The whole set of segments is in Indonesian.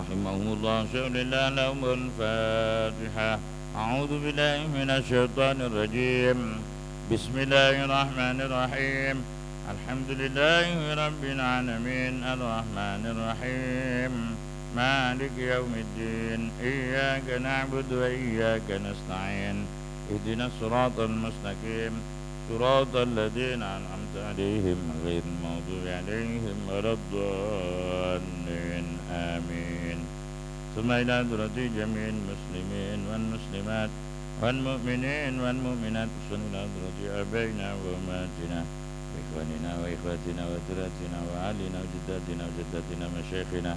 رحمهم الله شهر الله لهم الفاتحة. أعوذ بالله من الشيطان الرجيم. بسم الله الرحمن الرحيم. الحمد لله رب العالمين الرحمن الرحيم مالك يوم الدين إياك نعبد وإياك نستعين اهدنا الصراط المستقيم صراط الذين أنعمت عليهم غير المغضوب عليهم ولا الضالين آمين. ثم إلى حضرة جميع المسلمين والمسلمات والمؤمنين والمؤمنات ثم إلى حضرة آبائنا وأمهاتنا وإخواننا وإخواتنا وذرياتنا وأهلنا وجداتنا وجداتنا ومشايخنا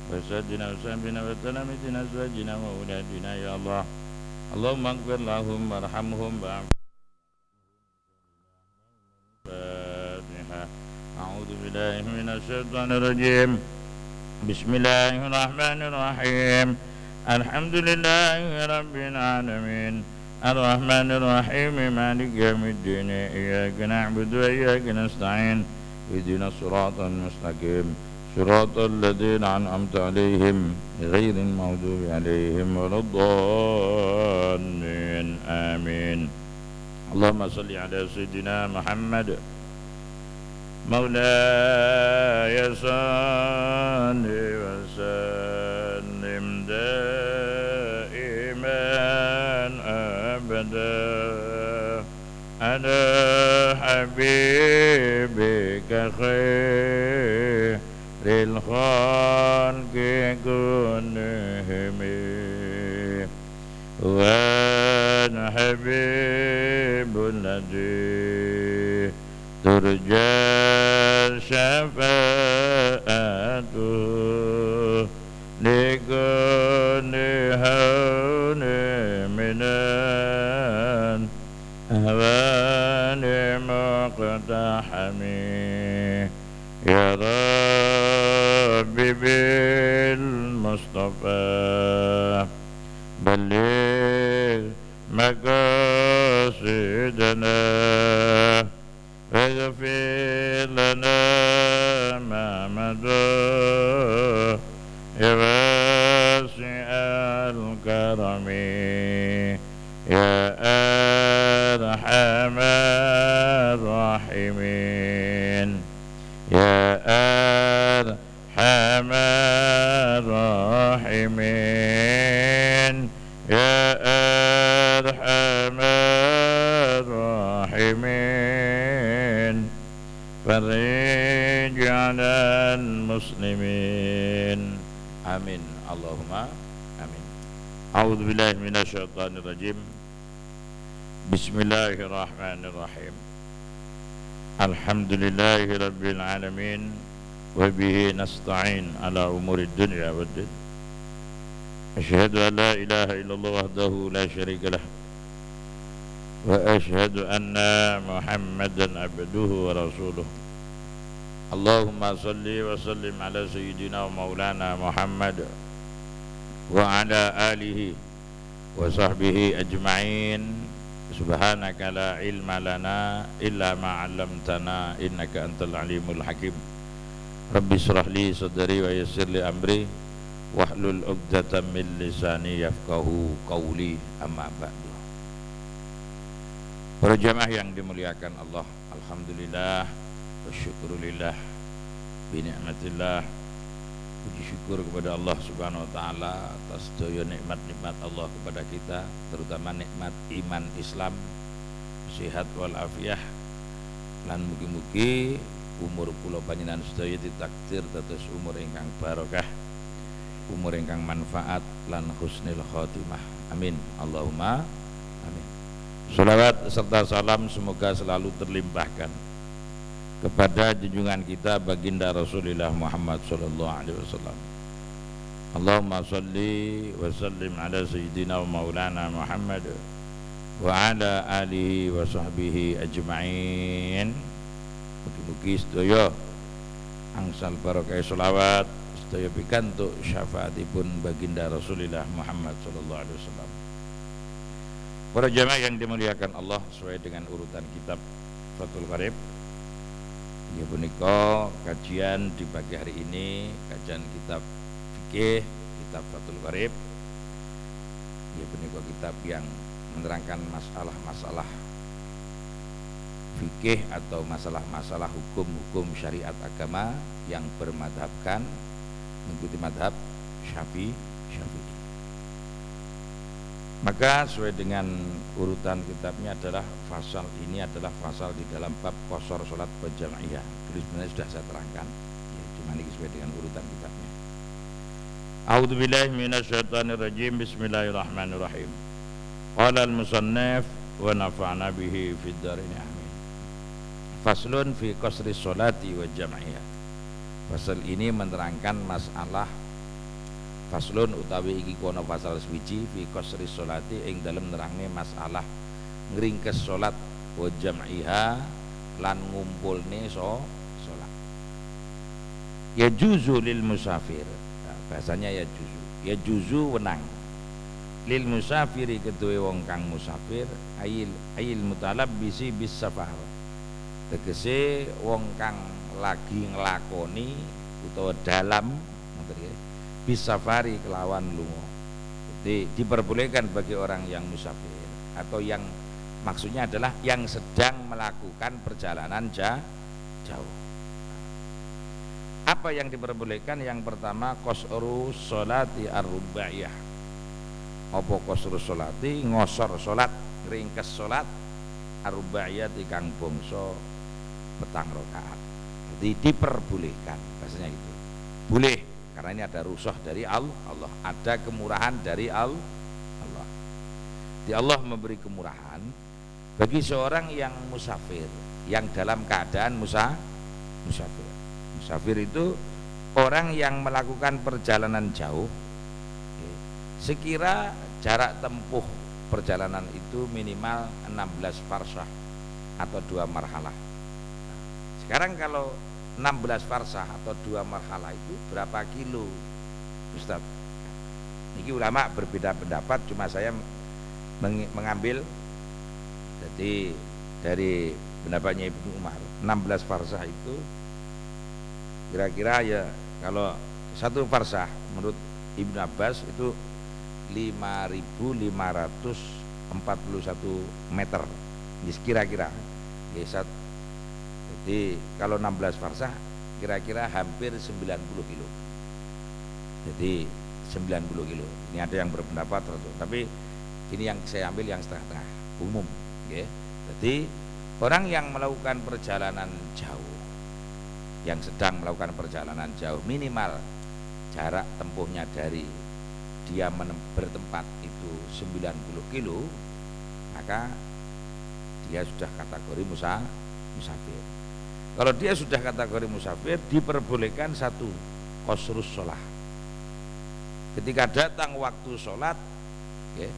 وأساتذتنا وصحبنا وتلاميذنا أزواجنا وأولادنا يا الله. اللهم اغفر لهم وارحمهم الفاتحة. أعوذ بالله من الشيطان الرجيم. بسم الله الرحمن الرحيم. الحمد لله رب العالمين الرحمن الرحيم مالك يوم الدين إياك نعبد وإياك نستعين اهدنا الصراط المستقيم صراط الذين أنعمت عليهم غير المغضوب عليهم ولا الضالين آمين. اللهم صل على سيدنا محمد مولاي صل وسلم دائما أبدا على حبيبك خير الخلق كلهم والحبيب الذي ترجى شفاعته لكل هون من الأهوال مقتحم يا رب بالمصطفى بلغ مقاصدنا واغفر لنا ما مضى يا واسع الكرم يا أرحم الراحمين يا أرحم الراحمين يا أرحم الراحمين فرج على المسلمين آمين اللهم آمين. أعوذ بالله من الشيطان الرجيم. بسم الله الرحمن الرحيم. الحمد لله رب العالمين وبه نستعين على أمور الدنيا والدين. أشهد أن لا إله إلا الله وحده لا شريك له وأشهد أن محمدا عبده ورسوله. اللهم صل وسلم على سيدنا ومولانا محمد وعلى آله وصحبه أجمعين. سبحانك لا علم لنا إلا ما علمتنا إنك أنت العليم الحكيم. رب اشرح لي صدري ويسر لي أمري wahlul 'uqdatam min lisani yafqahu qawli amma ba'du. Para jamaah yang dimuliakan Allah, alhamdulillah wa syukurillah bi ni'matillah. Puji syukur kepada Allah Subhanahu wa taala atas daya nikmat-nikmat Allah kepada kita, terutama nikmat iman Islam, sehat wal afiyah, lan mugi-mugi umur kula panjenengan sedaya ditakdir dados umur ingkang barokah, umur ingkang manfaat lan husnul khotimah. Amin. Allahumma amin. Salawat serta salam semoga selalu terlimpahkan kepada junjungan kita baginda Rasulullah Muhammad sallallahu alaihi wasallam. Allahumma shalli wa sallim ala sayyidina wa maulana Muhammad wa ala alihi wa sahbihi ajma'in. Mugi-mugi sedaya angsal barokah selawat sedaya pikantuk syafaatipun baginda Rasulullah Muhammad sallallahu alaihi wasallam. Para jamaah yang dimuliakan Allah, sesuai dengan urutan kitab Fathul Qarib, ya punika kajian di pagi hari ini, kajian kitab fikih kitab Fathul Qarib. Ya punika kitab yang menerangkan masalah-masalah fikih atau masalah-masalah hukum-hukum syariat agama yang bermadhabkan mengikuti madhab Syafi'i. Maka sesuai dengan urutan kitabnya adalah fasal ini adalah fasal di dalam bab qasar salat berjamaah. Jadi sebenarnya sudah saya terangkan, ya, cuma ini sesuai dengan urutan kitabnya. A'udzubillahi minasyaitonirrajim. Bismillahirrahmanirrahim. Qala al-musannaf wa nafa'na bihi fid dharain amin. Faslun fi qasri sholati wa jam'iyah. Fasal ini menerangkan masalah faslun utawi iki kono pasal swiji fi qasri sholati ing dalem nerangne masalah ngringkes salat wa jam'iha lan ngumpulne salat. Ya juzu lil musafir. Nah, bahasanya ya juzu wenang lil musafiri kedue wong kang musafir ayil mutalabbisi bis safar. Tegese wong kang lagi nglakoni utawa dalam bisafari kelawan lungo. Jadi diperbolehkan bagi orang yang musafir atau yang maksudnya adalah yang sedang melakukan perjalanan jauh. Apa yang diperbolehkan? Yang pertama qasru sholati ar-rubaiyah. Apa qasru sholati? Ngosor salat, ringkes salat ar-rubaiyah kang bangsa petang rakaat. Jadi diperbolehkan, bahasanya itu boleh karena ini ada rusuh dari Allah, ada kemurahan dari Allah. Di Allah memberi kemurahan bagi seorang yang musafir, yang dalam keadaan musafir. Musafir itu orang yang melakukan perjalanan jauh, sekira jarak tempuh perjalanan itu minimal 16 farsah atau 2 marhalah. Sekarang kalau 16 farsah atau 2 marhalah itu berapa kilo, Ustaz? Ini ulama berbeda pendapat, cuma saya mengambil jadi dari pendapatnya Ibnu Umar. 16 farsah itu kira-kira ya kalau 1 farsah menurut Ibnu Abbas itu 5.541 meter. Ini kira-kira jadi kalau 16 farsah kira-kira hampir 90 kilo. Jadi 90 kilo. Ini ada yang berpendapat tapi ini yang saya ambil yang setengah-tengah umum, okay. Jadi orang yang melakukan perjalanan jauh, yang sedang melakukan perjalanan jauh, minimal jarak tempuhnya dari dia bertempat itu 90 kilo, maka dia sudah kategori musafir. Kalau dia sudah kategori musafir, diperbolehkan 1 qasrus shalah. Ketika datang waktu sholat, okay,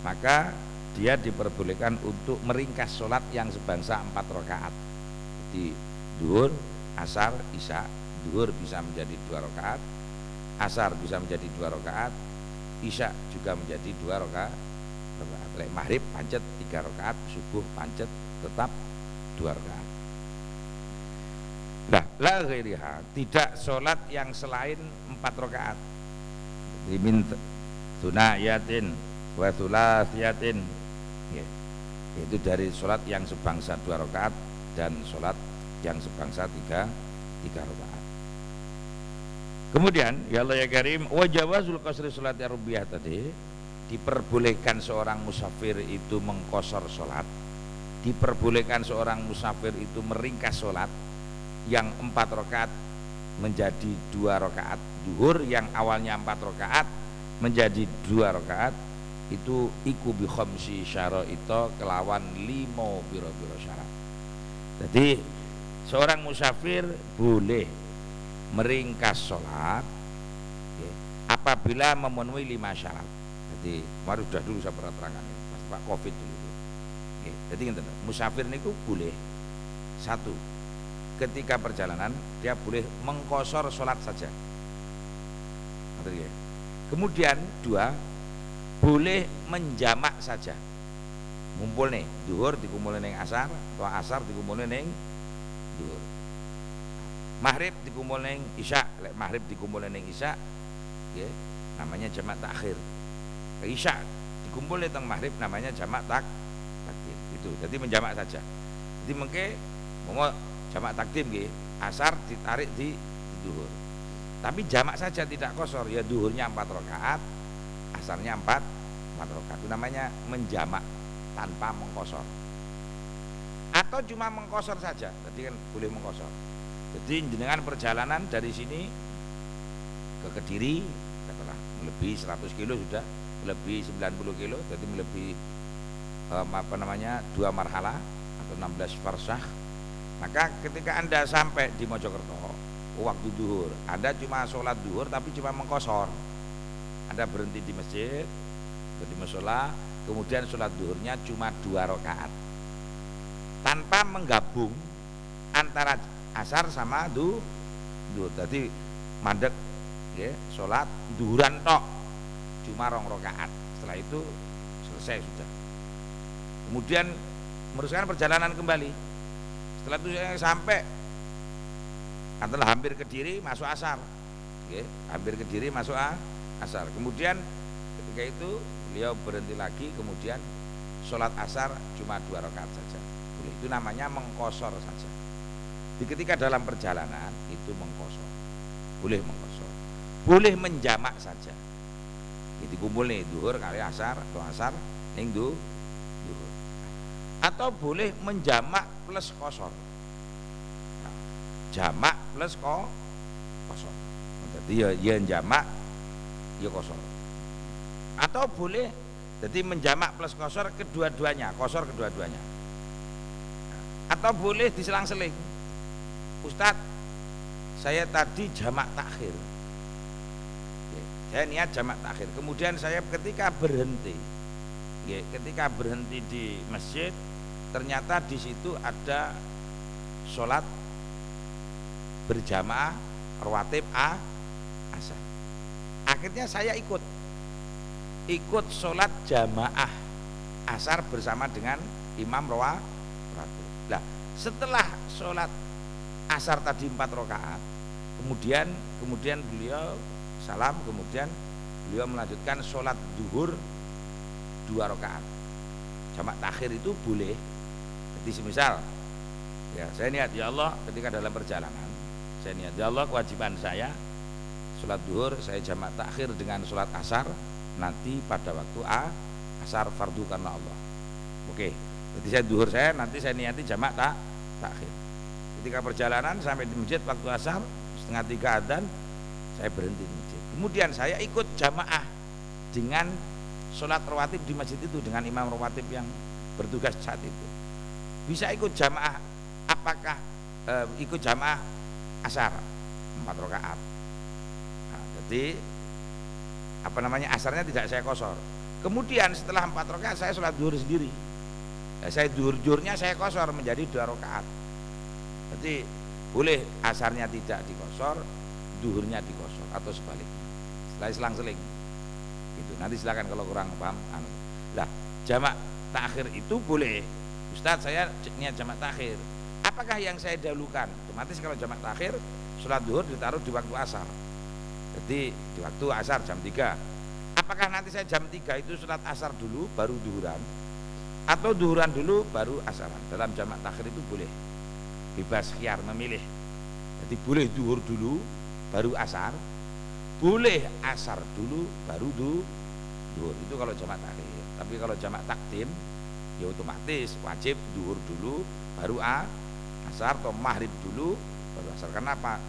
maka dia diperbolehkan untuk meringkas sholat yang sebangsa 4 rakaat. Jadi duhur, asar, isya. Duhur bisa menjadi 2 rakaat, asar bisa menjadi 2 rakaat, isya juga menjadi 2 rakaat. Maghrib pancet 3 rakaat, subuh pancet tetap 2 rakaat. Nah, la ghairiha, tidak sholat yang selain 4 rakaat. Min thunayatin wa thulathiyatin, ya. Itu dari sholat yang sebangsa 2 rakaat dan sholat yang sebangsa 3 rakaat. Kemudian ya Allah ya Karim, wa jawazul qasri sholati ar-rubaiyah tadi, diperbolehkan seorang musafir itu mengqasar sholat, diperbolehkan seorang musafir itu meringkas sholat yang 4 rakaat menjadi 2 rakaat duhur, yang awalnya 4 rakaat menjadi 2 rakaat, itu iku bi khamsi syara'ita kelawan 5 pira-pira syarat. Jadi seorang musafir boleh meringkas sholat, ya, apabila memenuhi 5 syarat. Jadi kemarin sudah dulu saya pernah terangkan ini pas Pak Covid dulu. Ya, jadi musafir niku boleh 1, ketika perjalanan dia boleh mengqasar sholat saja. Kemudian 2, boleh menjamak saja. Ngumpul nih, duhur dikumpulin neng asar, atau asar dikumpulin neng duhur. Maghrib dikumpulin neng isya, maghrib dikumpulin neng isya, okay. namanya jamak takhir. Isya dikumpul di teng maghrib namanya jamak takdim. Itu. Jadi menjamak saja. Jadi mengke mau jamak takdim nggih, asar ditarik di duhur. Tapi jamak saja tidak kosor, ya duhurnya 4 rakaat, asarnya 4 rakaat. Itu namanya menjamak tanpa mengkosor. Atau cuma mengkosor saja, tadi kan boleh mengkosor. Jadi dengan perjalanan dari sini ke Kediri, katakanlah melebihi 100 kilo sudah, lebih 90 kilo, jadi melebihi 2 marhalah atau 16 farsah. Maka ketika Anda sampai di Mojokerto waktu duhur, Anda cuma sholat duhur tapi cuma mengkosor. Anda berhenti di masjid, di musola, kemudian sholat duhurnya cuma 2 rakaat tanpa menggabung antara asar sama duhur. Jadi mandek ya, sholat duhuran tok cuma 2 rakaat, setelah itu selesai sudah. Kemudian meneruskan perjalanan kembali. Setelah itu saya sampai adalah hampir Kediri masuk asar, hampir Kediri masuk asar. Kemudian ketika itu beliau berhenti lagi, kemudian sholat asar cuma 2 rakaat saja. Boleh, itu namanya mengkosor saja. Di ketika dalam perjalanan itu mengkosor, boleh mengkosor, boleh menjamak saja. Jadi kumpul nih duhur kali asar atau asar ning duhur. Atau boleh menjamak plus kosor. Jamak plus kosor. Jadi ya jamak ya kosor. Atau boleh jadi menjamak plus kosor kedua-duanya, kosor kedua-duanya. Atau boleh diselang-seling. Ustadz, saya tadi jamak takhir. Saya niat jamak takhir. Kemudian saya ketika berhenti di masjid, ternyata di situ ada sholat berjamaah rawatib asar. Akhirnya saya ikut sholat jamaah asar bersama dengan imam rawatib. Nah, setelah sholat asar tadi 4 rakaat, kemudian beliau salam, kemudian beliau melanjutkan sholat duhur 2 rakaat. Jamak takhir itu boleh. Jadi semisal ya saya niat ya Allah ketika dalam perjalanan, saya niat ya Allah kewajiban saya sholat duhur saya jamak takhir dengan sholat asar nanti pada waktu asar fardu karena Allah. Oke, jadi saya duhur saya nanti saya niati jamak takhir. Ketika perjalanan sampai di masjid waktu asar 2:30 adzan, saya berhenti di masjid. Kemudian saya ikut jamaah dengan sholat rawatib di masjid itu dengan imam rawatib yang bertugas saat itu. Bisa ikut jamaah, apakah ikut jamaah asar 4 rakaat. Nah, jadi asarnya tidak saya kosor. Kemudian setelah 4 rakaat saya sholat duhur sendiri. Saya duhurnya saya kosor menjadi 2 rakaat. Jadi boleh asarnya tidak dikosor, duhurnya dikosor atau sebaliknya. Setelah selang-seling. Gitu. Nanti silakan kalau kurang paham. Nah, jamak takhir itu boleh. Ustadz, saya niat jamak takhir. Apakah yang saya dahulukan? Otomatis kalau jamak takhir, sholat duhur ditaruh di waktu asar. Jadi di waktu asar jam 3. Apakah nanti saya jam 3 itu sholat asar dulu baru duhuran, atau duhuran dulu baru asaran? Dalam jamak takhir itu boleh, bebas khiar memilih. Jadi boleh duhur dulu baru asar, boleh asar dulu baru duhur. Itu kalau jamak takhir. Tapi kalau jamak takdim ya otomatis wajib duhur dulu baru asar, atau maghrib dulu baru asar. Kenapa?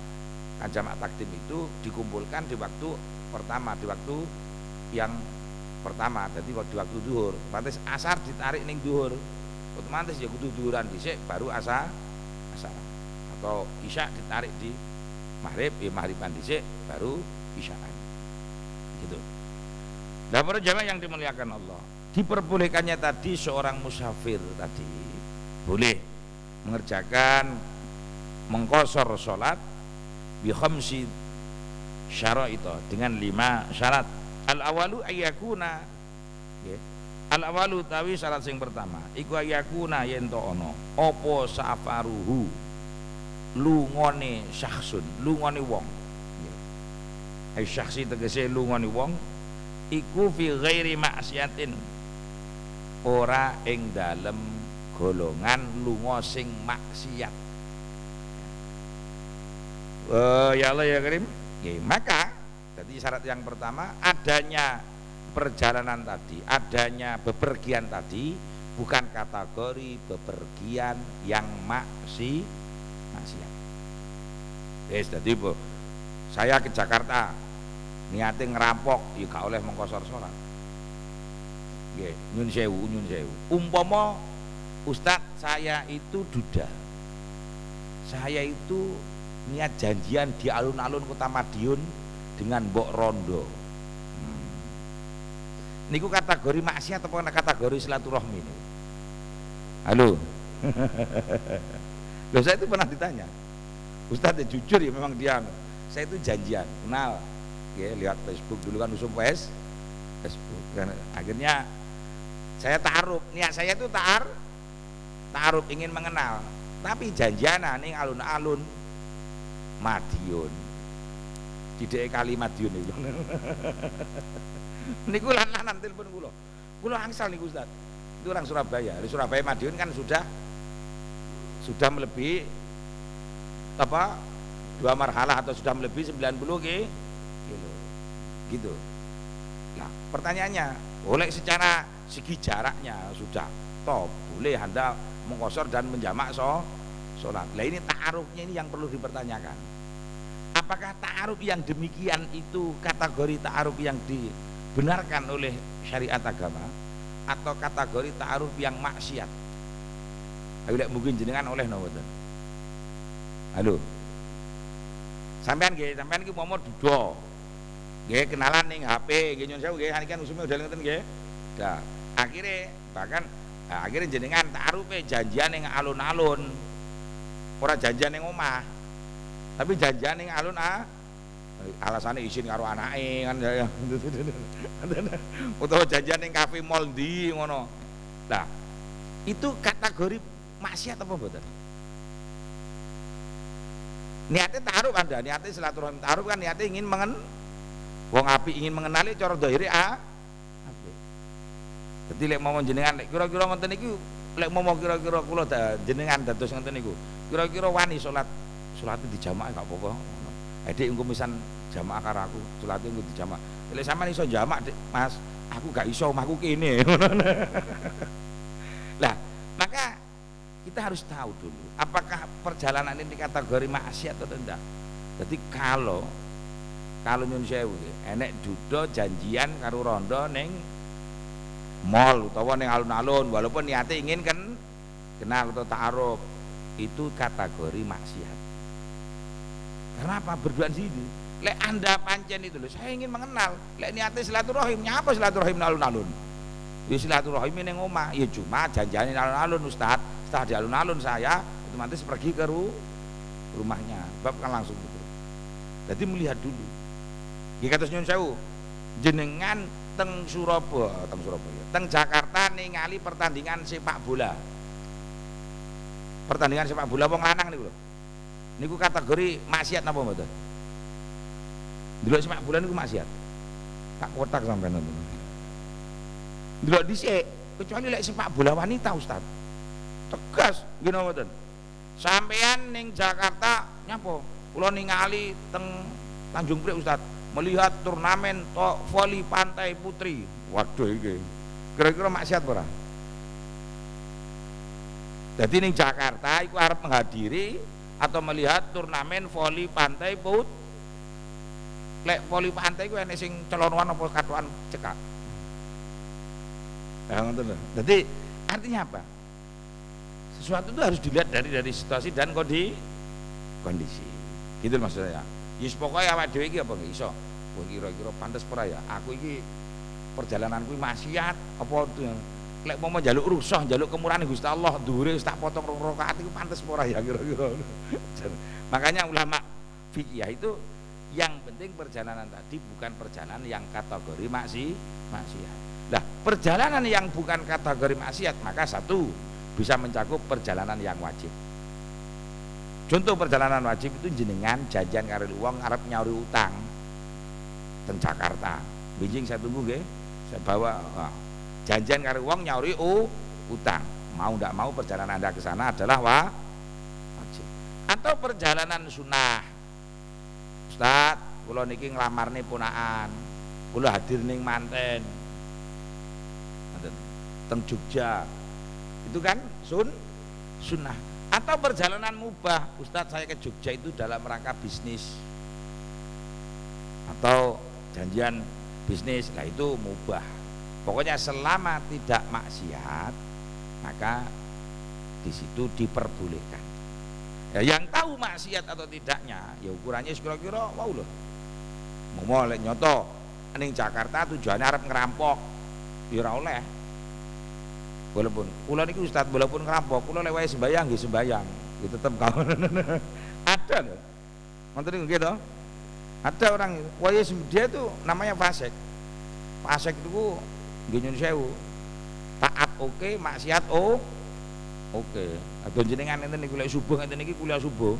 Kan jamak takdim itu dikumpulkan di waktu pertama, di waktu yang pertama. Jadi kalau di waktu duhur, otomatis asar ditarik ning duhur, otomatis ya kudu duhuran dhisik baru asar. Atau isya ditarik di maghrib, ya maghriban dhisik baru isyaan. Gitu. Nah, para jamaah yang dimuliakan Allah, diperbolehkannya tadi seorang musafir tadi boleh mengerjakan mengkosor sholat bi khamsi syarat itu dengan 5 syarat. Al awalu ayyakuna, al awalu tawi syarat sing pertama iku ayyakuna yen to ono apa safaruhu lungone syakhsun, lungone wong. syakhsi tegese lunga ni wong iku fi ghairi maksiatin, ora ing dalem golongan lunga sing maksiat. Ya Allah ya Karim. Maka jadi syarat yang pertama adanya perjalanan tadi, adanya bepergian tadi bukan kategori bepergian yang maksiat. Wis dadi saya ke Jakarta niate ngerampok ya gak oleh mengkosor salat. Nggih, nyun sewu. Umpama Ustadz saya itu duda, saya itu niat janjian di alun-alun Kota Madiun dengan Mbok Rondo. Niku kategori maksiat apa kategori silaturahmi ini? Halo. Loh, saya itu pernah ditanya. Ustadz ya jujur ya memang dia. Saya itu janjian, kenal. Ya, lihat Facebook dulu kan usum Facebook. Dan akhirnya saya ta'aruf, niat saya itu ta'aruf ingin mengenal. Tapi janjianan ning alun-alun Madiun. Tidak kali Madiun itu. Niku lan-lanan telepon kula. Kula angsal niku Ustaz. Itu orang Surabaya. Di Surabaya Madiun kan sudah melebihi apa? 2 marhalah atau sudah melebihi 90 kilo. Gitu. Nah, pertanyaannya, boleh secara segi jaraknya sudah top, boleh Anda mengkosor dan menjamak sholat. Nah, ini ta'arufnya ini yang perlu dipertanyakan. Apakah ta'aruf yang demikian itu kategori ta'aruf yang dibenarkan oleh syariat agama atau kategori ta'aruf yang maksiat? Ayo mungkin jenengan oleh nopo. Halo. Sampean iki mau dudo. Nggih kenalan ning HP, nggih nyun sewu nggih kan usume udah ngeten nggih. Nah, akhirnya jenengan ta'arufe janjian ning alun-alun. Ora janjian ning omah. Tapi janjian ning alun alasane isin karo anake kan ya. Utawa janjian ning kafe mall ndi ngono. Nah, itu kategori maksiat apa mboten? Niatnya ta'aruf Anda, niatnya silaturahim. Ta'aruf kan niatnya ingin wong api ingin mengenali cara dhahire apik. Dadi lek mau jenengan kira-kira ngoten iki, lek mau kira-kira kula jenengan dados ngoten niku. Kira-kira wani salat dijamaah gak apa-apa ngono. Dik engko misan jamaah karo aku, salate engko dijamaah. Lek sampean iso jamaah, Dik, Mas, aku gak iso, omahku kene. Lah, maka kita harus tahu dulu apakah perjalanan ini kategori maksiat atau tidak. Jadi kalau nyun sewu enek dudo janjian karo rondo ning mall utawa ning alun-alun walaupun niate ingin kan kenal atau ta'aruf, itu kategori maksiat. Karena apa? Berduaan sini. Lek Anda pancen itu loh, saya ingin mengenal. Lek niate silaturahim, nyapa silaturahim alun-alun? Ya silaturahim ning omah, ya cuma janjian alun-alun Ustaz. Setelah di alun-alun saya otomatis pergi ke rumahnya, sebab kan langsung gitu. Jadi melihat dulu. Nggih kados nyun sewu, jenengan teng Surabaya, teng Jakarta ningali pertandingan sepak bola. Pertandingan sepak bola wong lanang niku lho. Niku kategori maksiat napa mboten? Delok sepak bola niku maksiat. Tak kotak sampean nonton. Delok dhisik, kecuali lek sepak bola wanita Ustaz. Tegas nggih napa mboten? Sampean ning Jakarta nyapa? Kula ningali teng Tanjung Priok Ustaz, melihat turnamen voli pantai putri. Waduh iki. Kira-kira maksiat ora? Jadi ning Jakarta iku arep menghadiri atau melihat turnamen voli pantai put. Lek voli pantai iku enek sing celonoan apa katokan cekak. Ya ngoten lho. Jadi artinya apa? Sesuatu itu harus dilihat dari situasi dan kondisi. Gitu maksud saya. Yes pokoknya awak dhewe iki apa nggih iso. Wah kira-kira pantes ora ya. Aku iki perjalananku maksiat apa lek mau njaluk rusuh, njaluk kemurahan Gusti Allah, dhuwure wis tak potong rong rakaat iku pantes ora ya kira-kira. Makanya ulama fikih itu yang penting perjalanan tadi bukan perjalanan yang kategori maksiat. Nah, perjalanan yang bukan kategori maksiat maka satu bisa mencakup perjalanan yang wajib. Contoh perjalanan wajib itu jenengan janjian karo wong arep nyauri utang. teng Jakarta. Beijing saya tunggu nggih. Saya bawa janjian karo wong nyauri utang. Mau ndak mau perjalanan Anda ke sana adalah wajib. Atau perjalanan sunnah. Ustaz, kula niki nglamarne ponakan. Kula hadir ning manten. Teng Jogja. Itu kan sunnah. Atau perjalanan mubah. Ustaz, saya ke Jogja itu dalam rangka bisnis. Atau janjian bisnis, nah itu mubah. Pokoknya selama tidak maksiat, maka di situ diperbolehkan. Ya, yang tahu maksiat atau tidaknya, ya ukurannya kira-kira wow loh. Mau lek nyoto ning Jakarta tujuannya arep ngerampok, ya ora oleh. Walaupun kula niku Ustaz, walaupun ngerampok, kula lek wae sembayang nggih sembayang, ya tetep kawan. Ada loh. Ngoten niku nggih to? Ada orang wae dia itu namanya fasik. Fasik itu nggih nyun sewu. Taat oke, maksiat oke. Adon jenengan enten niku lek subuh ngeten iki kuliah subuh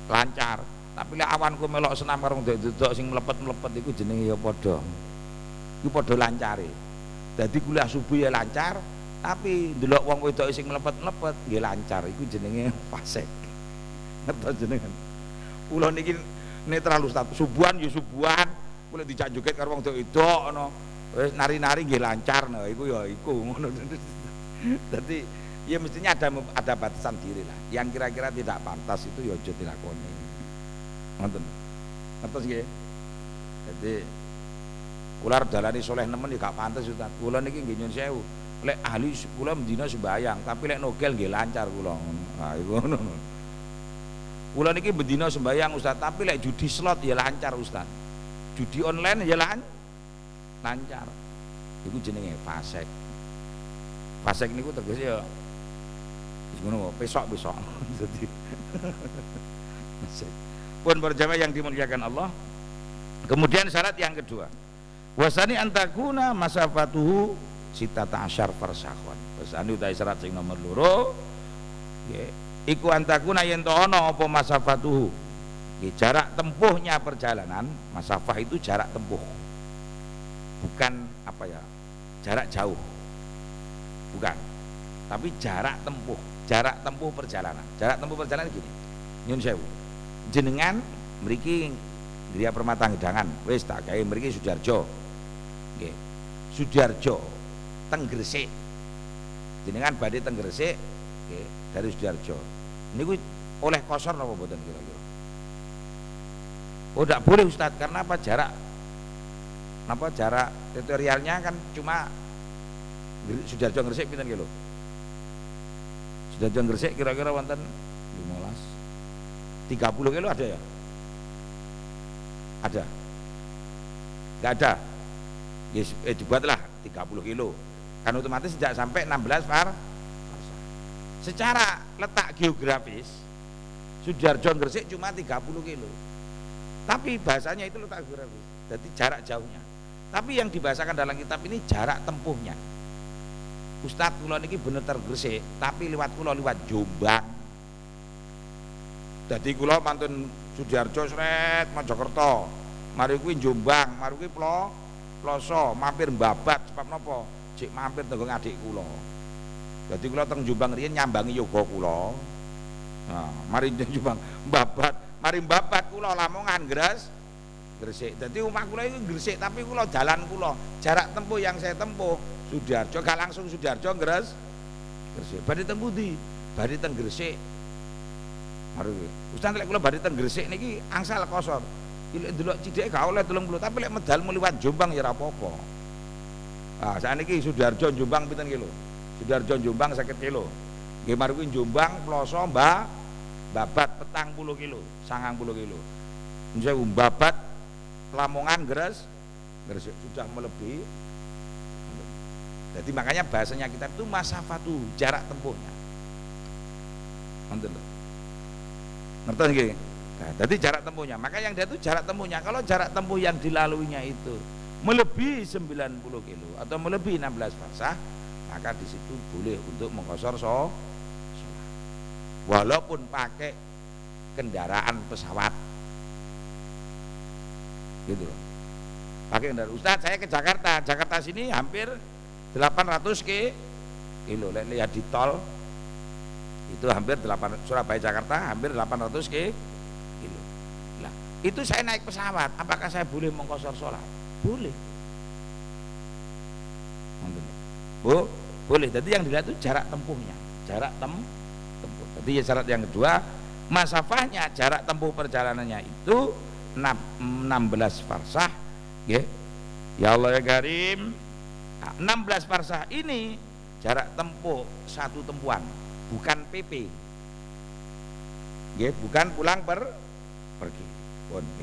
lancar. Tapi lek awanku melok senam karo ndek-ndek sing mlepet-mlepet iku jenenge ya padha. Iku padha lancare. Dadi kuliah subuh ya lancar, tapi ndelok wong wedok sing mlepet-mlepet nggih lancar. Iku jenenge fasik. Ngertos jenengan. Kula niki netral Ustaz. Subuhan ya subuhan, kula dijak joget karo wong wedok ngono. Wis nari-nari nggih lancar, nah iku ya iku ngono. Dadi ya mestinya ada batasan diri lah. Yang kira-kira tidak pantas itu ya aja dilakoni. Ngoten. Ngertos nggih? Jadi kula dalane soleh nemen ya gak pantes Ustaz. Kula niki nggih nyun sewu. Lek ahli kula mendina sembayang, tapi lek nogel nggih lancar kula. Nah iku ngono. Kula niki mendina sembayang Ustaz, tapi lek judi slot ya lancar Ustaz. Judi online ya lancar. Iku jenenge fasik. Fasik niku tegese ya wis ngono besok-besok. Dadi fasik. Pun berjamaah yang dimuliakan Allah. Kemudian syarat yang kedua, wasani antakuna masafatuhu sitata asyar farsakhon. Wasani utai syarat sing nomor loro nggih iku antakuna yen to ana apa masafatuhu. Nggih jarak tempuhnya perjalanan, masafah itu jarak tempuh. Bukan apa ya? Jarak jauh. Bukan. Tapi jarak tempuh perjalanan. Jarak tempuh perjalanan gini. Nyun sewu. Jenengan mriki Griya Permata Ngedangan wis tak gawe mriki Sudarjo. Nggih. Sudarjo teng Gresik. Jenengan badhe teng Gresik nggih dari Sudarjo. Niku oleh kosor napa mboten kira-kira? Oh, tidak boleh Ustaz, karena apa? Jarak teritorialnya kan cuma Sudarjo Gresik pinten kilo? Sudarjo Gresik kira-kira wonten 30 kilo ada ya? Ada? Enggak ada? Yes, dibuatlah 30 kilo kan otomatis tidak sampai 16 par. Secara letak geografis Sudarjo Gresik cuma 30 kilo, tapi bahasanya itu letak geografis, jadi jarak jauhnya. Tapi yang dibahasakan dalam kitab ini jarak tempuhnya. Ustadz kula niki bener Gresik, tapi lewat Jombang. Jadi kula mantun Sudarjo sret Mojokerto, mari kuwi Jombang, mari kuwi Ploso, mampir Babat sebab napa? Cek mampir tenggo adik kula. Jadi kula teng Jombang riyen nyambangi yoga kula. Nah, mari Jombang Babat, mari Babat kula Lamongan Gresik. Jadi rumah kula itu Gresik, tapi kula jalan kula, jarak tempuh yang saya tempuh Sudarjo, gak langsung Sudarjo Gresik. Badhe teng pundi? Badhe teng Gresik. Mari Ustaz lek kula badhe teng Gresik niki angsal kosor. Lek delok cidheke gak oleh 30, tapi lek medal liwat Jombang ya ora apa-apa. Nah, sakniki Sudarjo Jombang pinten kilo? Sudarjo Jombang 50 kilo. Nggih mari kuwi Jombang Ploso Babat 40 kilo, 90 kilo. Saya Babat Lamongan Gresik sudah melebihi. Jadi makanya bahasanya kita itu masafatu, jarak tempuhnya. Ngerti nggih? Nah, jadi jarak tempuhnya. Maka yang dia itu jarak tempuhnya. Kalau jarak tempuh yang dilaluinya itu melebihi 90 kilo atau melebihi 16 farsah, maka di situ boleh untuk mengqashar sholat. Walaupun pakai kendaraan pesawat. Gitu loh. pakai kendaraan. Ustaz, saya ke Jakarta. Jakarta sini hampir 800 kilo. Lihat di tol itu hampir 8, Surabaya Jakarta hampir 800 kilo. Nah, itu saya naik pesawat. Apakah saya boleh mengqashar sholat? Boleh. Boleh. Jadi yang dilihat itu jarak tempuhnya. Jarak tempuh. Jadi syarat yang kedua, masafahnya, jarak tempuh perjalanannya itu 16 farsah. Ya Allah ya Karim. 16 farsah ini jarak tempuh satu tempuhan, bukan PP. Bukan pulang pergi.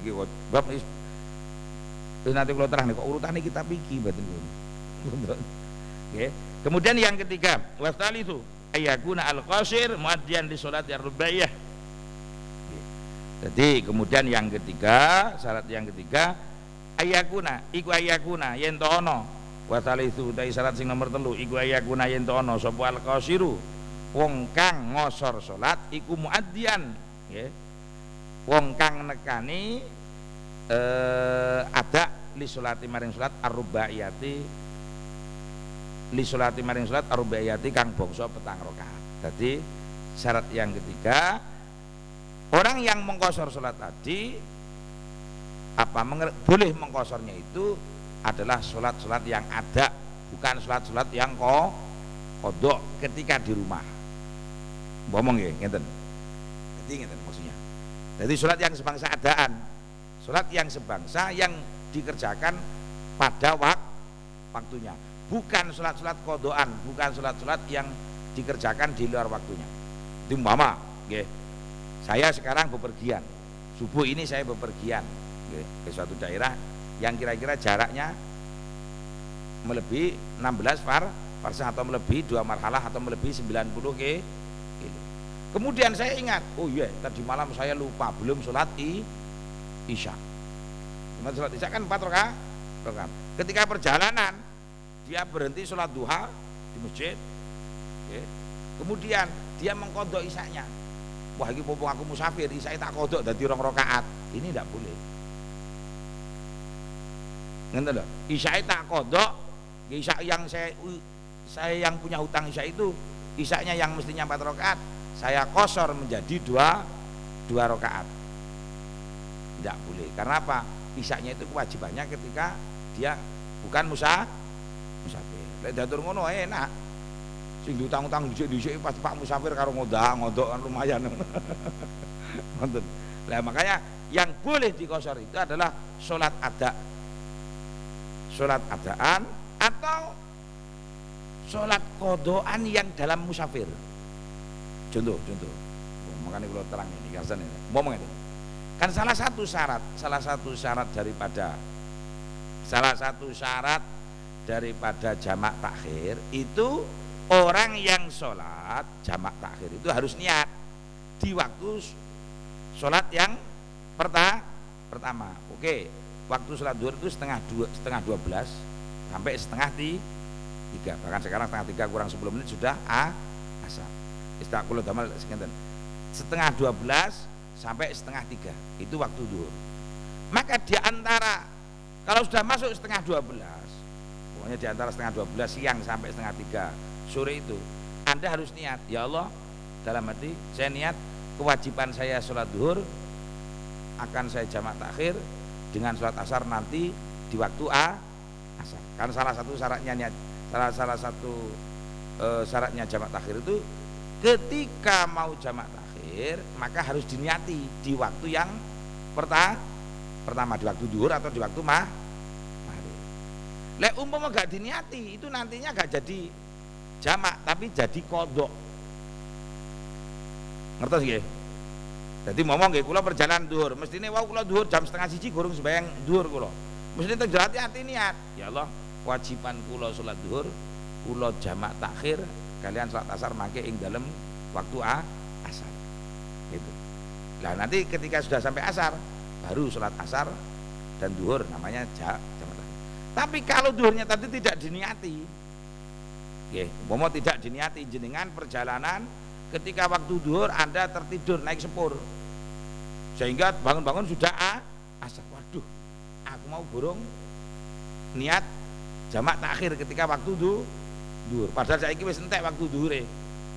Iki bab nanti kalau terang nih kok urutannya kita pikir betul. Kemudian yang ketiga, wasal itu ayakuna al-qasir muaddian di sholat ar-rubaiyah. Jadi kemudian yang ketiga, syarat yang ketiga, ayakuna iku ayakuna yen to ana, wasal itu dari syarat sing nomor 3 iku ayakuna yen to ana sapa al-qasiru wong kang ngosor sholat iku muaddian, wong kang nekani ada li sholati maring sholat ar-rubaiyati, li sholati maring sholat ar-rubaiyati kang bangsa petang rakaat. Jadi syarat yang ketiga, orang yang mengqashar sholat tadi boleh mengqasharnya itu adalah sholat-sholat yang ada, bukan sholat-sholat yang qadha ketika di rumah. Ngomong ya, ngeten. Jadi ngeten maksudnya. Jadi sholat yang sebangsa adaan, sholat yang sebangsa yang dikerjakan pada waktunya, bukan sholat-sholat qadhaan, bukan sholat-sholat yang dikerjakan di luar waktunya. Itu umpama, saya sekarang bepergian, subuh ini saya bepergian ke suatu daerah yang kira-kira jaraknya melebihi 16 farsah atau melebihi 2 marhalah atau melebihi 90 kilo. Kemudian saya ingat, oh iya tadi malam saya lupa belum sholat isya. Sholat isya kan 4 rakaat. Ketika perjalanan dia berhenti sholat duha di masjid, kemudian dia mengqadha isyanya. Wah ini mumpung aku musafir, isya tak qadha dadi 2 rakaat. Ini tidak boleh. Ngeten lho, isya tak qadha, isya yang saya yang punya hutang isya itu, isyanya yang mestinya 4 rakaat, saya qashar menjadi 2 rakaat. Tidak boleh. Karena apa? Isyanya itu kewajibannya ketika dia bukan musafir. Lek datur ngono enak. Sing diutang-utang dhisik pas Pak musafir karo ngodok kan lumayan. Ngoten. Lah makanya yang boleh diqashar itu adalah sholat adaan atau sholat qadhaan yang dalam musafir. Contoh. Makanya kalau terang ini kasan ini. Ngomong itu. Kan salah satu syarat daripada jamak takhir itu orang yang sholat jamak takhir itu harus niat di waktu sholat yang pertama. Oke, waktu sholat zuhur itu setengah 12 sampai setengah 3. Bahkan sekarang setengah 3 kurang 10 menit sudah asar. Istiqlal damal sekian. Setengah 12 sampai setengah 3 itu waktu zuhur. Maka di antara kalau sudah masuk setengah 12, pokoknya di antara setengah 12 siang sampai setengah 3 sore itu Anda harus niat, ya Allah, dalam hati saya niat kewajiban saya sholat zuhur akan saya jamak takhir dengan sholat asar nanti di waktu asar. Kan salah satu syaratnya niat, salah satu syaratnya jamak takhir itu ketika mau jamak takhir maka harus diniati di waktu yang pertama, di waktu zuhur atau di waktu maghrib. Lek umpama gak diniati itu nantinya gak jadi jamak tapi jadi kodok. Ngertos nggih? Jadi ngomong nggih kula perjalanan zuhur, mestine wau kula zuhur jam setengah 1 kurung sembahyang zuhur kula. Mestine teng hati niat, ya Allah, kewajiban kula salat zuhur, kula jamak takhir kalian salat asar mangke ing dalem waktu asar. Gitu. Nah, nanti ketika sudah sampai asar baru salat asar dan zuhur namanya jamak takhir. Tapi kalau zuhurnya tadi tidak diniati, umpama tidak diniati jenengan perjalanan ketika waktu zuhur Anda tertidur naik sepur sehingga bangun-bangun sudah asar. Waduh, aku mau burung niat jamak takhir ketika waktu duhur. Padahal saiki wis entek waktu duhure.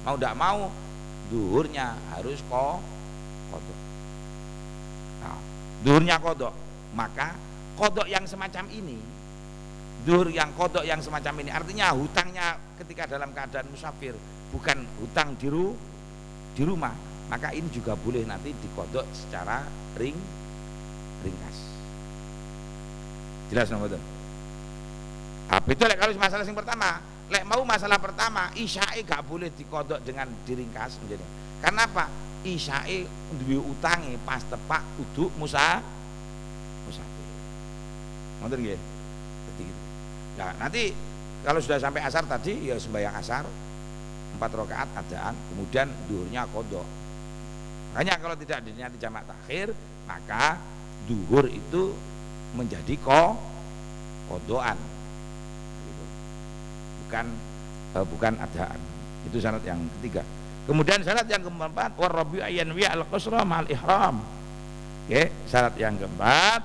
Mau ndak mau duhurnya harus qodok. Nah, duhurnya qodok. Maka qodok yang semacam ini, duhur yang qodok yang semacam ini artinya hutangnya ketika dalam keadaan musafir, bukan hutang di rumah, maka ini juga boleh nanti dikodok secara ringkas. Jelas nomor itu. Itu kalau masalah yang pertama, mau masalah pertama isyae gak boleh dikodok dengan diringkas menjadi. Karena apa? Isyae duwe utange pas tepak uduk musafir. Ngoten nggih. Jadi gitu. Nah, nanti kalau sudah sampai asar tadi ya sembahyang asar 4 rakaat adaan, kemudian duhurnya qodok. Makanya kalau tidak diniati jamak takhir, maka duhur itu menjadi qodokan. Gitu. Bukan adaan. Itu syarat yang ketiga. Kemudian syarat yang keempat, warabi ayyan wi al-qasra ma'al ihram. Oke, syarat yang keempat,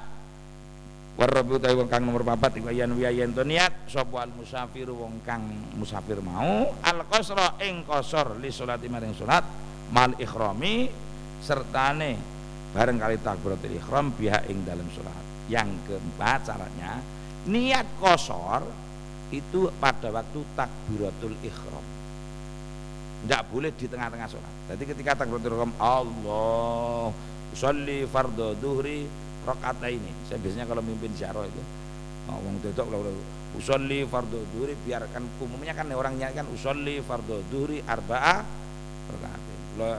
warabi utawi wong kang nomor 4 iku ayyan wi ayyan to niat sapa al musafir wong kang musafir mau al-qasra ing qasar li sholati maring salat mal ihrami sertane bareng kali takbiratul ihram biha ing dalam salat. Yang keempat syaratnya niat qasar itu pada waktu takbiratul ihram. Tidak boleh di tengah-tengah sholat. Jadi ketika takbiratul ihram Allah sholli fardhu duhri rakaataini. Saya biasanya kalau mimpin ziarah itu ngomong dedok kalau usolli fardhu duhri, biarkan umumnya kan orangnya kan usolli fardhu duhri arba'a rakaatin. Lo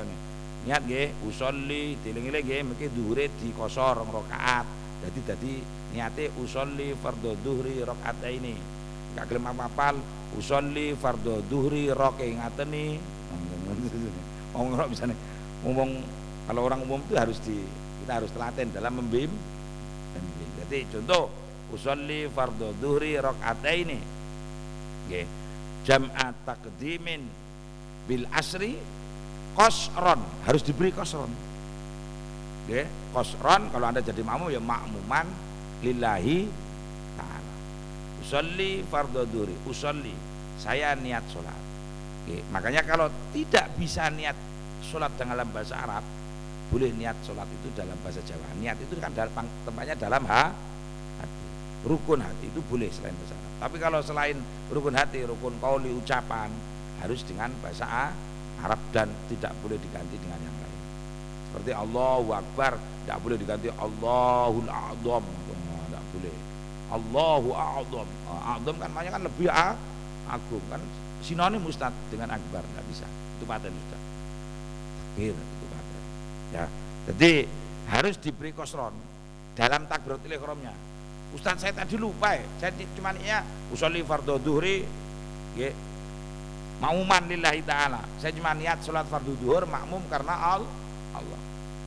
niat nggih usolli diling-eling nggih mengki duhure dikosor 2 rakaat. Jadi niate usolli fardhu duhri rakaataini. Enggak gelem apal usolli fardhu duhri rakaatini. Ngomong misalnya ngomong kalau orang umum itu kita harus telaten dalam membimbing. Jadi contoh usolli fardhu duhri rakaataini. Nggih. Jam'at taqdimin bil asri qasron, harus diberi qasron. Nggih, qasron kalau Anda jadi makmum ya makmuman lillahi ta'ala. Usolli fardhu duhri, usolli saya niat salat. Nggih, makanya kalau tidak bisa niat salat dalam bahasa Arab, boleh niat sholat itu dalam bahasa Jawa. Niat itu kan tempatnya dalam hati. Rukun hati itu boleh selain bahasa Arab. Tapi kalau selain rukun hati, rukun qauli ucapan harus dengan bahasa Arab dan tidak boleh diganti dengan yang lain. Seperti Allahu Akbar tidak boleh diganti Allahul A'zam. Tidak boleh. Allahu A'zam. A'zam kan maknanya kan lebih agung kan sinonim Ustaz dengan akbar, tidak bisa. Itu paten Ustaz. Takbir itu paten. Ya, jadi harus diberi qasron dalam takbiratul ihramnya. Ustaz saya tadi lupa ya, saya cuma ya usolli fardhu duhri nggih makmuman lillahi ta'ala. Saya cuma niat salat fardhu duhur makmum karena Allah.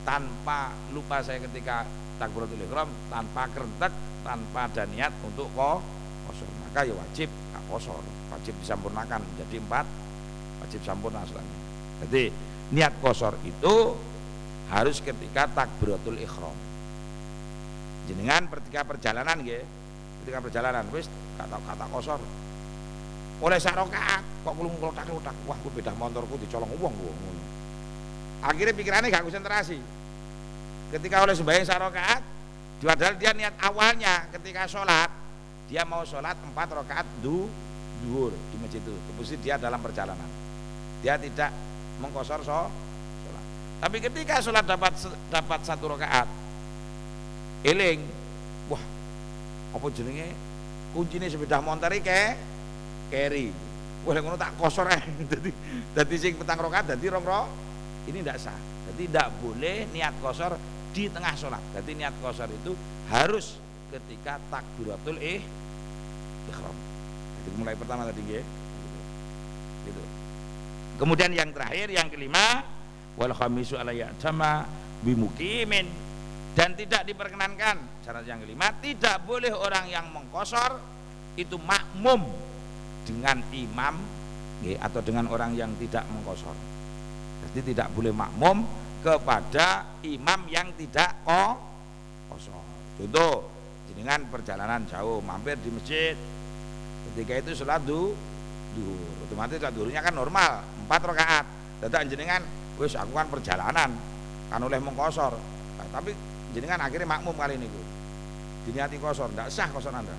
Tanpa lupa saya ketika takbiratul ihram, tanpa kerentek, tanpa ada niat untuk qasor. Maka ya wajib qasor, wajib disempurnakan jadi 4, wajib sempurna salatnya. Jadi niat qasor itu harus ketika takbiratul ihram. Jenengan ketika perjalanan nggih, ketika perjalanan wis kata qasor. Oleh sak rakaat kok kulung-kulung-tak, wah ku bedah motorku dicolong wong ngono. Akhirnya pikirannya gak konsentrasi. Ketika oleh sembahyang sak rakaat, padahal dia niat awalnya ketika sholat, dia mau sholat 4 rakaat duhur di masjid itu. Mesti dia dalam perjalanan. Dia tidak mengqasar sholat. Tapi ketika sholat dapat 1 rakaat, eling, wah, apa jenenge kuncine sepeda motor iki keri. Wah, ngono tak qasar ae. Dadi sing 4 rakaat dadi 2 rakaat. Ini tidak sah. Jadi tidak boleh niat qasar di tengah sholat. Jadi niat qasar itu harus ketika takbiratul ihram. Jadi mulai pertama tadi nggih. Gitu. Kemudian yang terakhir, yang kelima, wal khamisu ala ya'tama bimuqimin, dan tidak diperkenankan, syarat yang kelima, tidak boleh orang yang mengqasar itu makmum dengan imam atau dengan orang yang tidak mengqasar. Jadi tidak boleh makmum kepada imam yang tidak qasar. Contoh jenengan perjalanan jauh mampir di masjid, ketika itu sholat duhur, otomatis sholat duhurnya kan normal 4 rakaat. Dadak jenengan wis aku kan perjalanan kan oleh mengkosor, nah, tapi jenengan akhirnya makmum kali ini diniati kosor, tidak sah kosor Anda.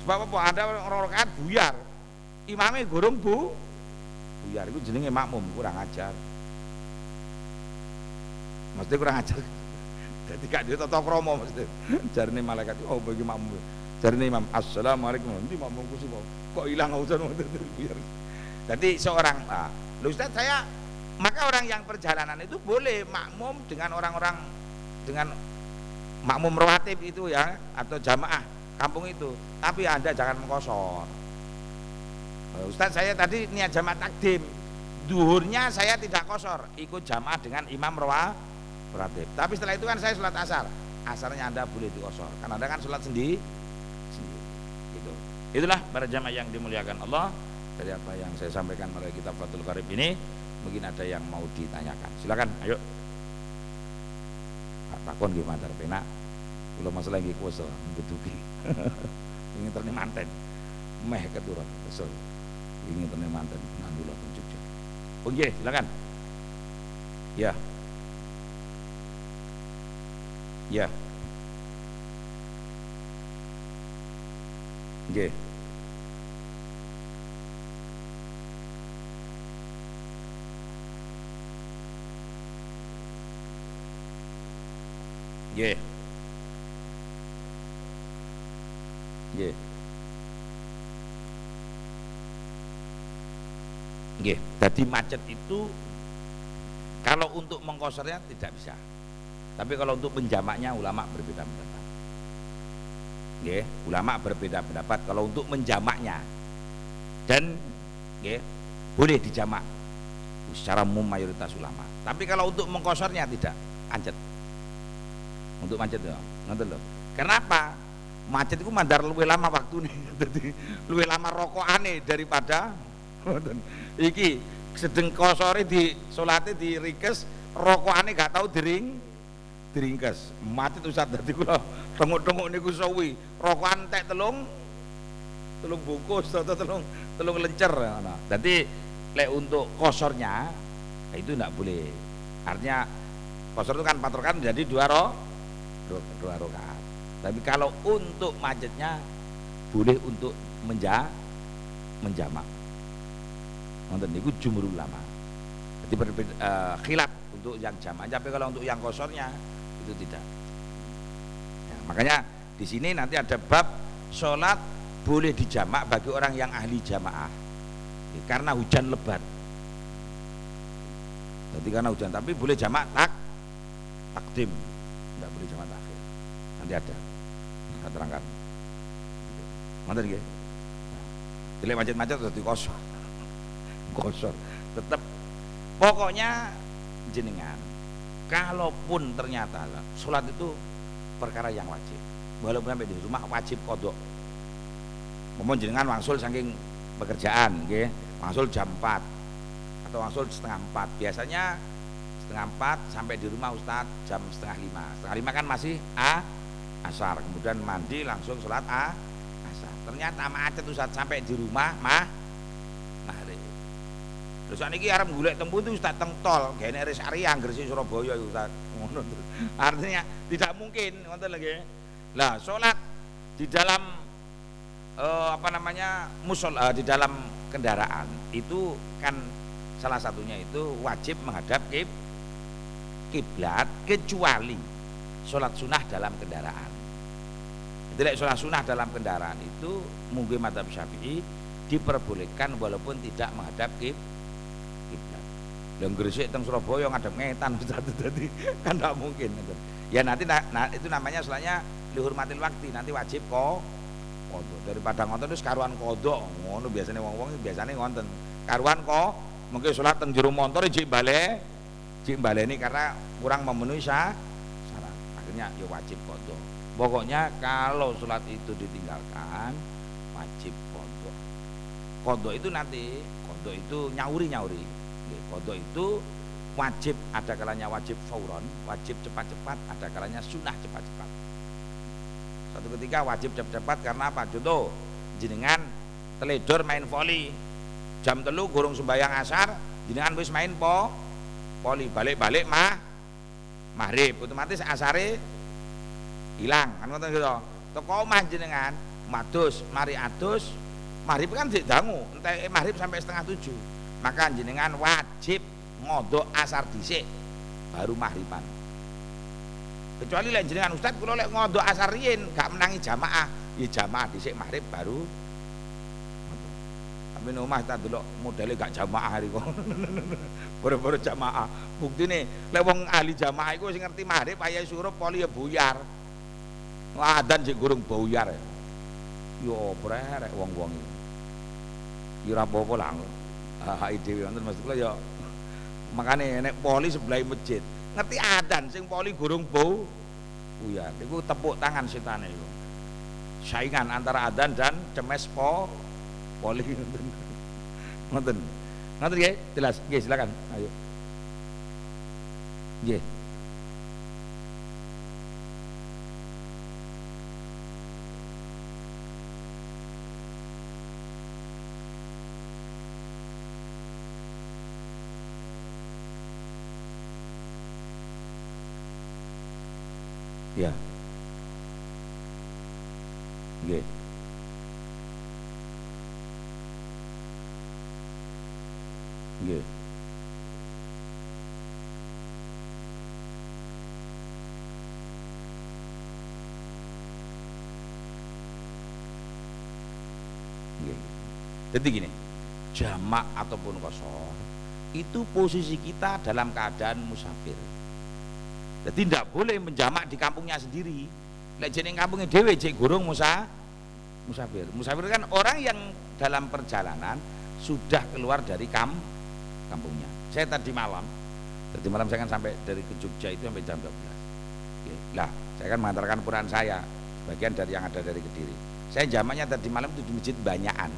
Sebab apa? Ada orang rakaat buyar, imamnya gorong buyar, itu jenenge makmum, kurang ajar. Mesti kurang ajar. Jadi gak dia tata krama mesti. Jarine malaikat, oh bagi makmum. Jarine imam, assalamualaikum. Nanti makmumku sih kok hilang urusan buyar. Jadi seorang, loh Ustaz saya, maka orang yang perjalanan itu boleh makmum dengan orang-orang, dengan makmum rawatib itu ya, atau jamaah kampung itu, tapi Anda jangan mengkosor. Ustaz saya tadi niat jamaah takdim, duhurnya saya tidak kosor, ikut jamaah dengan imam rawatib, tapi setelah itu kan saya sholat asarnya Anda boleh dikosor, karena Anda kan sholat sendiri gitu. Itulah para jamaah yang dimuliakan Allah. Dari apa yang saya sampaikan melalui kitab Fathul Qarib ini, mungkin ada yang mau ditanyakan, silakan, ayo. Takon gimana cara penak, kalau masalah lagi kuasa betuki, ingin terni manten, meh keturun, kesel, ingin terni manten, nandulah pencuci. Oke, silakan. Ya, ya, oke. Nggih. Nggih. Nggih, jadi macet itu kalau untuk mengkosornya tidak bisa. Tapi kalau untuk menjamaknya ulama berbeda pendapat. Nggih, ulama berbeda pendapat kalau untuk menjamaknya. Dan nggih, boleh dijamak secara umum mayoritas ulama. Tapi kalau untuk mengkosornya tidak, anjet. Untuk macet ya, nonton loh. Kenapa? Macet itu mandar luwih lama waktu nih, jadi luwih lama rokokane daripada iki sedeng kosore di solate di rikes, rokokane gak tahu diringkes. Macet Ustaz, dadi kula tengok-tengok niku sawi, rokokan tek telung bungkus atau telung lencer. Nah, jadi lek untuk kosornya itu enggak boleh. Artinya kosor itu kan 4 rakaat jadi 2 rakaat. Tapi kalau untuk macetnya boleh untuk menjamak. Nonton niku jumhur ulama. Jadi berbeda khilaf untuk yang jamak. Tapi kalau untuk yang kosornya itu tidak. Ya, makanya di sini nanti ada bab sholat boleh dijamak bagi orang yang ahli jamaah. Karena hujan lebat. Jadi karena hujan, tapi boleh jamak takdim. Tidak boleh jamak takhir. Nanti ada saya terangkan. Mantan nggih. Jadi macet-macet terus dikosor. Kosor. Tetap pokoknya jenengan kalaupun ternyata sholat itu perkara yang wajib, walaupun sampai di rumah wajib qadha. Mohon jenengan wangsul saking pekerjaan nggih, wangsul jam 4 atau wangsul setengah 4. Biasanya setengah 4 sampai di rumah Ustadz jam setengah 5. Setengah 5 kan masih asar, kemudian mandi langsung sholat asar. Ternyata macet Ustadz sampai di rumah maghrib. Terus niki arep golek tempuh itu Ustadz teng tol, gene res area Gresik Surabaya Ustadz. Ngono. Artinya tidak mungkin ngoten lagi. Lah sholat di dalam musola, di dalam kendaraan itu kan salah satunya itu wajib menghadap kiblat kecuali sholat sunnah dalam kendaraan. Jadi sholat sunnah dalam kendaraan itu mungkin madzhab Syafi'i diperbolehkan walaupun tidak menghadap kiblat. Yang Gresik teng Surabaya ngadep ngetan jadi kan tidak mungkin. Ya nanti itu namanya sholatnya lihurmatil waktu, nanti wajib kodok. Daripada ngonten terus karuan kodok ngono biasanya wong-wong biasanya ngonten karuan mungkin sholat teng jero montor jek baleni karena kurang memenuhi syarat, akhirnya ya wajib qadha. Pokoknya kalau sholat itu ditinggalkan wajib qadha. Qadha itu nanti qadha itu nyauri. Qadha itu wajib, ada kalanya wajib fauron, wajib cepat-cepat, ada kalanya sunnah cepat-cepat. Suatu ketika wajib cepat-cepat karena apa? Contoh, jenengan teledor main voli. Jam 3 gurung sembahyang asar, jenengan wis main voli, balik-balik maghrib, otomatis asare hilang. Kan ngoten gitu. Teko omah jenengan mados, mari adus, maghrib kan dik dangu, entek maghrib sampai 6:30. Maka jenengan wajib ngodok asar dhisik baru maghriban. Kecuali lek jenengan Ustaz kula lek ngodok asar riyin gak menangi jamaah, ya jamaah dhisik maghrib baru. Tapi nek omah tak delok modele gak jamaah hari kok. Boro-boro jamaah. Buktine lek wong ahli jamaah iku sing ngerti maghrib ayahe surup poli ya buyar. Adzan sik gurung buyar. Yo prerek wong-wong iki. Ya ora apa-apa lah. Hak dhewe wonten Mas kula ya makane nek poli sebelah masjid ngerti adzan sing poli gurung buyar. Iku tepuk tangan setane iku. Saingan antara adzan dan cemes poli ngoten. Ngoten nggih? Jelas. Nggih, silakan. Ayo. Nggih. Ya. Nggih. Nggih. Nggih. Jadi gini, jamak ataupun qashar itu posisi kita dalam keadaan musafir. Jadi tidak boleh menjamak di kampungnya sendiri. Lek jeneng kampungnya dhewe cek gurung musafir. Musafir kan orang yang dalam perjalanan sudah keluar dari kampungnya. Saya tadi malam saya kan sampai dari ke Jogja itu sampai jam 12. Oke. Lah, saya kan mengantarkan puran saya, bagian dari yang ada dari Kediri. Saya jamaknya tadi malam itu di Masjid Banyakan.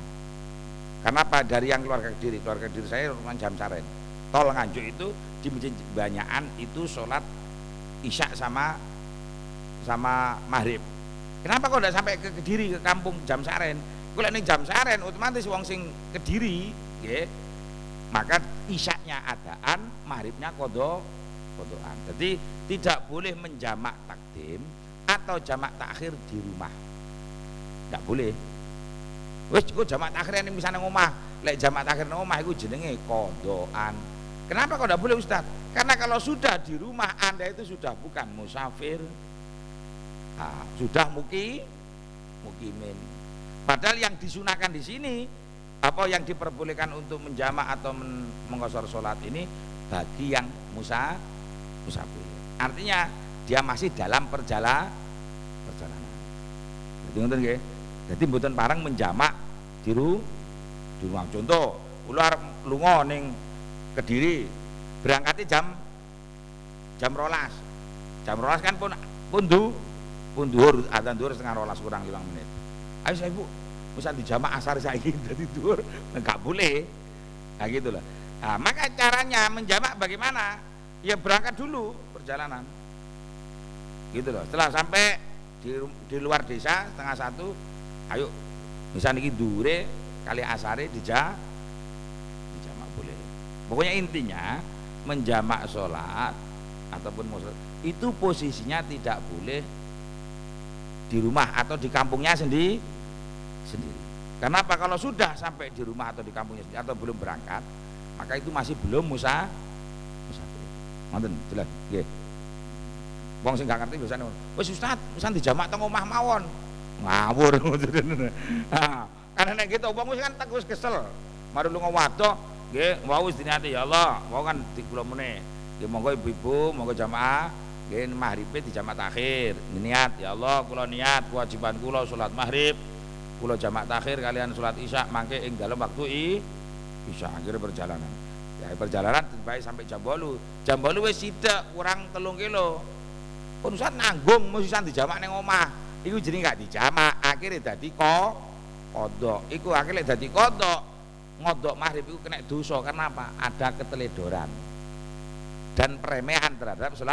Karena apa? Dari yang keluar ke Kediri saya rumah Jam Saren. Tol Nganjuk itu di Masjid Banyakan itu sholat Isya sama maghrib. Kenapa kok tidak sampai ke Kediri, ke kampung Jam Saren? Kalau ini Jam Saren otomatis wong sing Kediri, ya, maka isyaknya adaan, maghribnya kodoan. Jadi tidak boleh menjamak takdim atau jamak takhir di rumah. Tidak boleh. Wes kok jamak takhir ini misalnya ngomah, lek jamak takhir ngomah itu jenenge kodoan. Kenapa kok tidak boleh Ustaz? Karena kalau sudah di rumah Anda itu sudah bukan musafir, sudah mukimin. Padahal yang disunahkan di sini, apa yang diperbolehkan untuk menjamak atau mengqashar sholat ini bagi yang musafir. Artinya dia masih dalam perjalanan. Jadi ngoten nggih. Jadi mboten pareng menjamak di rumah. Contoh, ular lunga ning Kediri, berangkatnya jam 12. Jam 12 kan pun duhur, adzan duhur setengah 12 kurang 5 menit. Ayo saya ibu, bisa dijamak asar saiki dari duhur, enggak boleh. Nah gitulah. Nah, maka caranya menjamak bagaimana? Ya berangkat dulu perjalanan. Gitu loh. Setelah sampai di luar desa setengah 1, ayo misalnya niki duhure kali asare dijamak boleh. Pokoknya intinya menjamak sholat ataupun sholat itu posisinya tidak boleh di rumah atau di kampungnya sendiri. Kenapa? Kalau sudah sampai di rumah atau di kampungnya sendiri atau belum berangkat, maka itu masih belum musafir. Ngoten, jelas. Nggih. Wong sing gak ngerti biasane, "Wis Ustaz, pisan dijamak teng omah mawon." Ngawur. Nah, karena nek gitu wong wis kan wis kesel. Mari lunga wadok, nggih, wau wis diniati ya Allah, wau kan di kula meneh. Nggih monggo ibu-ibu, monggo jamaah nggih maghribe dijamak takhir. Niat ya Allah, kula niat kewajiban kula salat maghrib, kula jamak takhir kalian salat isya mangke ing dalam waktu isya. Akhirnya perjalanan. Ya perjalanan baik sampai jam 8. Jam 8 wis sithik kurang 3 kilo. Pun Ustaz nanggung mesti dijamak ning omah. Iku jenenge gak dijamak, akhirnya dadi kodok. Iku akhirnya dadi kodok. Ngodok maghrib itu kena dosa karena apa? Ada keteledoran dan peremehan terhadap sholat